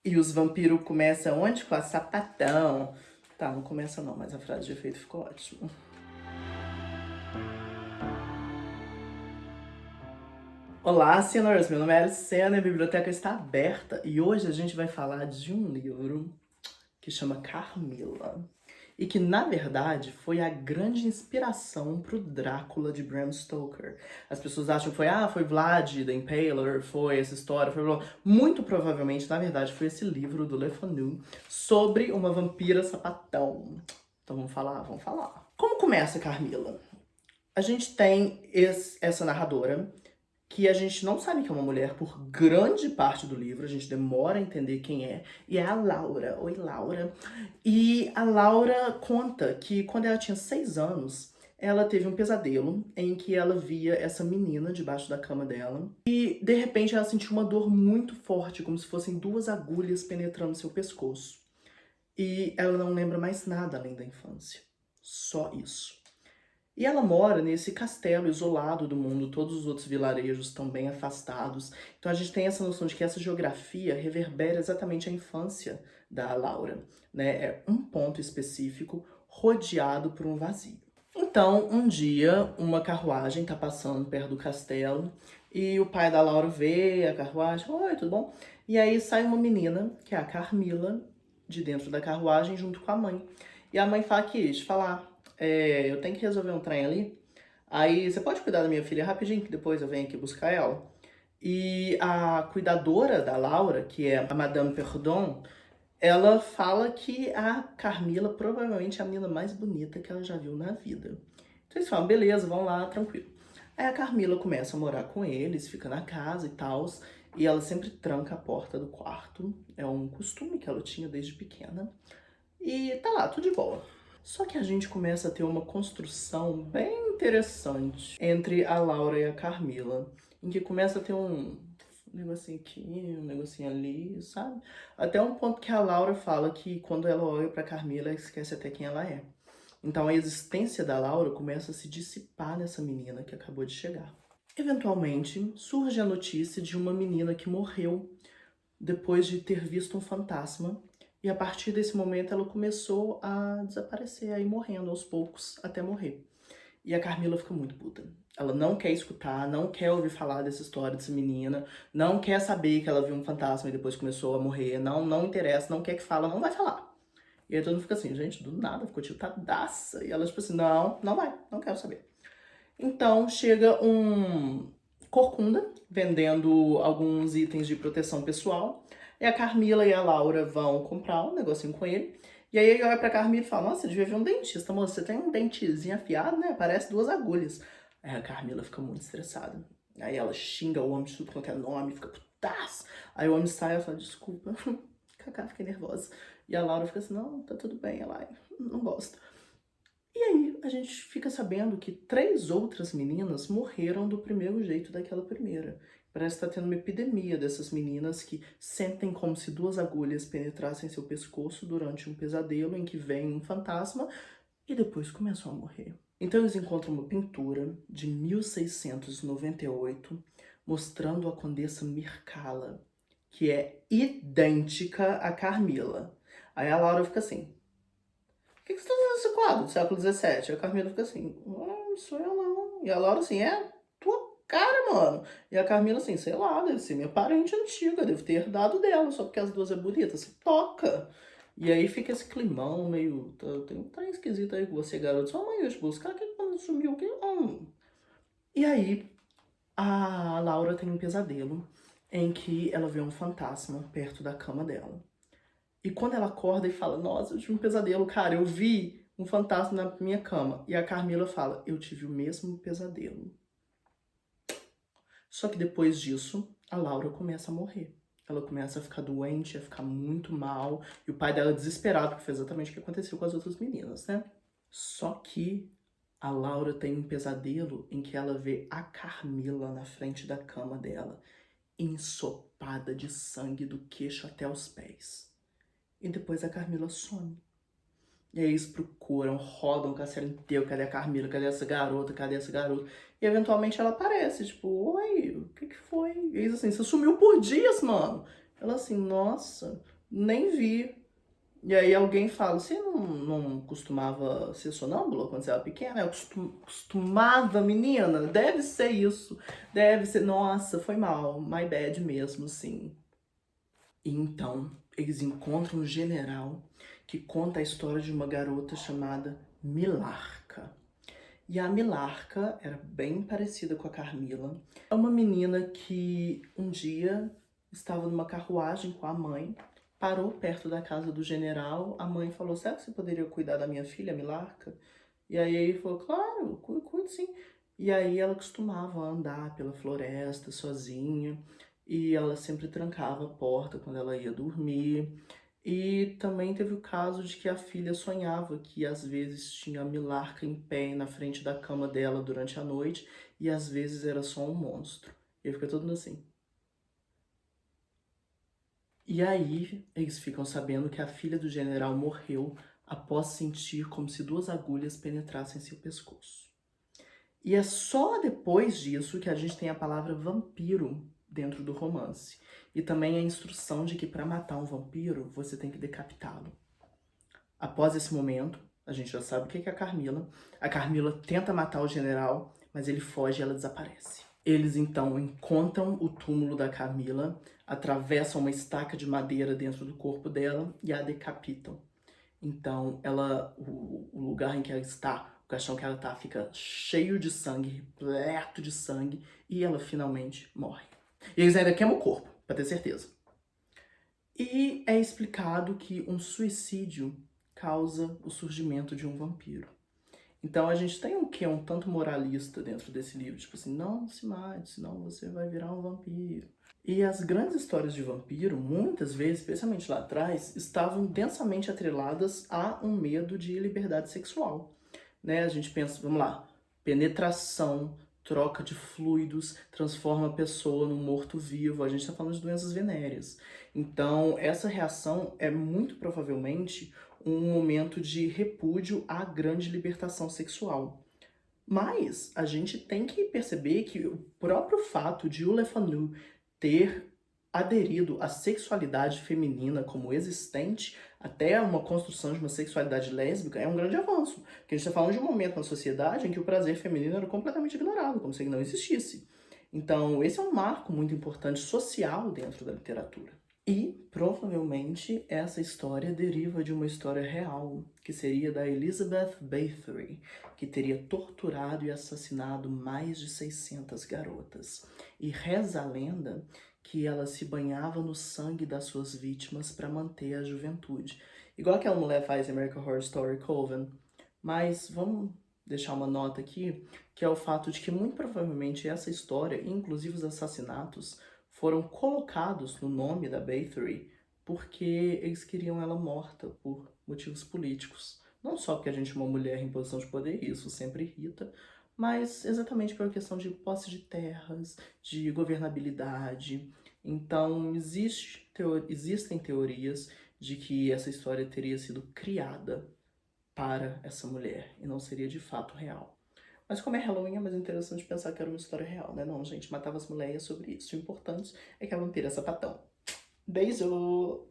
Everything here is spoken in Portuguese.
E os vampiros começam onde? Com a sapatão. Tá, não começa não, mas a frase de efeito ficou ótima. Olá, senhores! Meu nome é Alicena e a biblioteca está aberta. E hoje a gente vai falar de um livro que chama Carmila. E que, na verdade, foi a grande inspiração pro Drácula de Bram Stoker. As pessoas acham que foi Vlad, The Impaler, foi essa história, foi... Muito provavelmente, na verdade, foi esse livro do Le Fanu sobre uma vampira sapatão. Então vamos falar, vamos falar. Como começa Carmila? A gente tem essa narradora que a gente não sabe que é uma mulher por grande parte do livro, a gente demora a entender quem é, e é a Laura. Oi, Laura. E a Laura conta que quando ela tinha 6 anos, ela teve um pesadelo em que ela via essa menina debaixo da cama dela e de repente ela sentiu uma dor muito forte, como se fossem 2 agulhas penetrando seu pescoço. E ela não lembra mais nada além da infância. Só isso. E ela mora nesse castelo isolado do mundo, todos os outros vilarejos estão bem afastados. Então a gente tem essa noção de que essa geografia reverbera exatamente a infância da Laura, né? É um ponto específico rodeado por um vazio. Então, um dia, uma carruagem tá passando perto do castelo e o pai da Laura vê a carruagem. Oi, tudo bom? E aí sai uma menina, que é a Carmila, de dentro da carruagem junto com a mãe. E a mãe fala que, deixa eu falar, eu tenho que resolver um trem ali. Aí você pode cuidar da minha filha rapidinho, que depois eu venho aqui buscar ela. E a cuidadora da Laura, que é a Madame Perdon, ela fala que a Carmila provavelmente é a menina mais bonita que ela já viu na vida. Então eles falam, beleza, vão lá, tranquilo. Aí a Carmila começa a morar com eles, fica na casa e tal, e ela sempre tranca a porta do quarto. É um costume que ela tinha desde pequena. E tá lá, tudo de boa. Só que a gente começa a ter uma construção bem interessante entre a Laura e a Carmila, em que começa a ter um negocinho aqui, um negocinho ali, sabe? Até um ponto que a Laura fala que quando ela olha pra Carmila, ela esquece até quem ela é. Então a existência da Laura começa a se dissipar nessa menina que acabou de chegar. Eventualmente, surge a notícia de uma menina que morreu depois de ter visto um fantasma. E a partir desse momento ela começou a desaparecer, a ir morrendo aos poucos, até morrer. E a Carmila fica muito puta. Ela não quer escutar, não quer ouvir falar dessa história dessa menina, não quer saber que ela viu um fantasma e depois começou a morrer, não interessa, não quer que fala, não vai falar. E aí todo mundo fica assim, gente, do nada, ficou tiltadaça. E ela tipo assim, não vai, não quero saber. Então chega um corcunda vendendo alguns itens de proteção pessoal. E a Carmila e a Laura vão comprar um negocinho com ele. E aí ele olha pra Carmila e fala, nossa, você devia ver um dentista, moça. Você tem um dentezinho afiado, né? Parece 2 agulhas. Aí a Carmila fica muito estressada. Aí ela xinga o homem de tudo quanto é nome, fica putaço. Aí o homem sai e fala, desculpa. Cacá, fiquei nervosa. E a Laura fica assim, não, tá tudo bem. Ela, não gosta. E aí a gente fica sabendo que 3 outras meninas morreram do primeiro jeito daquela primeira. Parece que tá tendo uma epidemia dessas meninas que sentem como se 2 agulhas penetrassem seu pescoço durante um pesadelo em que vem um fantasma e depois começam a morrer. Então eles encontram uma pintura de 1698 mostrando a Condessa Mircalla, que é idêntica a Carmila. Aí a Laura fica assim, por que você tá usando esse quadro do século XVII? Aí a Carmila fica assim, não sou eu não. E a Laura assim, é tua cara, mano. E a Carmila assim, sei lá, deve ser minha parente antiga, deve ter herdado dela, só porque as duas é bonita, se toca. E aí fica esse climão meio, tem um trem esquisito aí com você, garoto. Sua mãe ia te buscar, que quando sumiu, que... E aí a Laura tem um pesadelo em que ela vê um fantasma perto da cama dela. E quando ela acorda e fala, nossa, eu tive um pesadelo, cara, eu vi um fantasma na minha cama. E a Carmila fala, eu tive o mesmo pesadelo. Só que depois disso, a Laura começa a morrer. Ela começa a ficar doente, a ficar muito mal. E o pai dela desesperado, porque foi exatamente o que aconteceu com as outras meninas, né? Só que a Laura tem um pesadelo em que ela vê a Carmila na frente da cama dela, ensopada de sangue do queixo até os pés. E depois a Carmila some. E aí eles procuram, rodam o castelo inteiro. Cadê a Carmila? Cadê essa garota? Cadê essa garota? E eventualmente ela aparece, tipo, oi, o que foi? E eles assim, você sumiu por dias, mano. Ela assim, nossa, Nem vi. E aí alguém fala, você não costumava ser sonâmbula quando você era pequena? Eu costumava, menina, deve ser isso. Deve ser, nossa, foi mal, my bad mesmo, sim. E então, eles encontram um general que conta a história de uma garota chamada Milarca. E a Milarca era bem parecida com a Carmila. É uma menina que um dia estava numa carruagem com a mãe, parou perto da casa do general. A mãe falou: será que você poderia cuidar da minha filha, Milarca? E aí ele falou: claro, cuido sim. E aí ela costumava andar pela floresta sozinha e ela sempre trancava a porta quando ela ia dormir. E também teve o caso de que a filha sonhava que às vezes tinha a Milarca em pé na frente da cama dela durante a noite e às vezes era só um monstro. E fica todo mundo assim. E aí eles ficam sabendo que a filha do general morreu após sentir como se duas agulhas penetrassem seu pescoço. E é só depois disso que a gente tem a palavra vampiro dentro do romance. E também a instrução de que para matar um vampiro você tem que decapitá-lo. Após esse momento, a gente já sabe o que é a Carmila. A Carmila tenta matar o general, mas ele foge e ela desaparece. Eles então encontram o túmulo da Carmila, atravessam uma estaca de madeira dentro do corpo dela e a decapitam. Então, o lugar em que ela está, o caixão que ela está, fica cheio de sangue, repleto de sangue, e ela finalmente morre. E eles ainda queimam o corpo, para ter certeza. E é explicado que um suicídio causa o surgimento de um vampiro. Então a gente tem um quê? Um tanto moralista dentro desse livro. Tipo assim, não se mate, senão você vai virar um vampiro. E as grandes histórias de vampiro, muitas vezes, especialmente lá atrás, estavam densamente atreladas a um medo de liberdade sexual. Né? A gente pensa, vamos lá, penetração, troca de fluidos, transforma a pessoa num morto-vivo. A gente está falando de doenças venéreas. Então, essa reação é muito provavelmente um momento de repúdio à grande libertação sexual. Mas a gente tem que perceber que o próprio fato de o Le Fanu ter aderido à sexualidade feminina como existente, até uma construção de uma sexualidade lésbica, é um grande avanço. Porque a gente está falando de um momento na sociedade em que o prazer feminino era completamente ignorado, como se ele não existisse. Então, esse é um marco muito importante social dentro da literatura. E, provavelmente, essa história deriva de uma história real, que seria da Elizabeth Bathory, que teria torturado e assassinado mais de 600 garotas. E reza a lenda que ela se banhava no sangue das suas vítimas para manter a juventude. Igual aquela mulher faz em American Horror Story Coven. Mas vamos deixar uma nota aqui, que é o fato de que muito provavelmente essa história, inclusive os assassinatos, foram colocados no nome da Bathory porque eles queriam ela morta por motivos políticos. Não só porque a gente é uma mulher em posição de poder, e isso sempre irrita, mas exatamente pela questão de posse de terras, de governabilidade. Então, existem teorias de que essa história teria sido criada para essa mulher e não seria de fato real. Mas como é Halloween, é mais interessante pensar que era uma história real, né? Não, gente, matava as mulheres sobre isso. O importante é que a vampira é sapatão. Beijo!